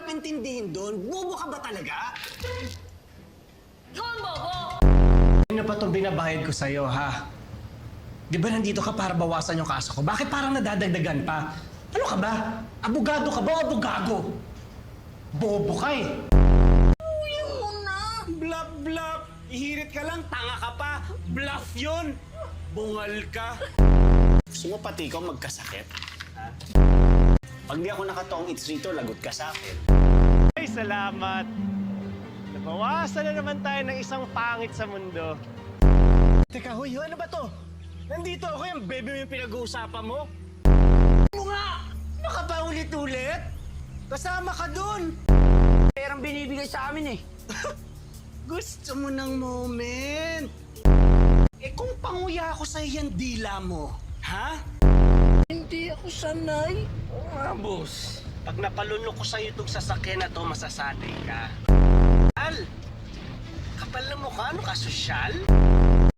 mahirap intindihin doon? Bobo ka ba talaga? Ikaw ang bobo! Ano pa itong binabayad ko sa'yo, ha? Di ba nandito ka para bawasan yung kaso ko? Bakit parang nadadagdagan pa? Ano ka ba? Abogado ka ba o abogago? Bobo ka eh. Bluff, bluff! Ihirit ka lang, tanga ka pa! Bluff yun! Bungal ka! Gusto mo pati ikaw magkasakit? Ha? Pag di ako nakatong it's rito, lagot ka sa akin. Ay, salamat. Nabawasan na naman tayo ng isang pangit sa mundo. Teka, huy, ano ba to? Nandito ako, yung baby mo yung pinag-uusapan mo? Ano nga? Ano ka ba ulit-ulit? Kasama ka dun! Perang binibigay sa amin eh. Gusto mo ng moment? Eh kung panguya ako sa yan dila mo, ha? Hindi ako sanay. Oo nga, boss. Pag napalunok ko sa'yo itong sasakyan na to, masasanay ka. Al! Kapal na mukha, ano ka, sosyal?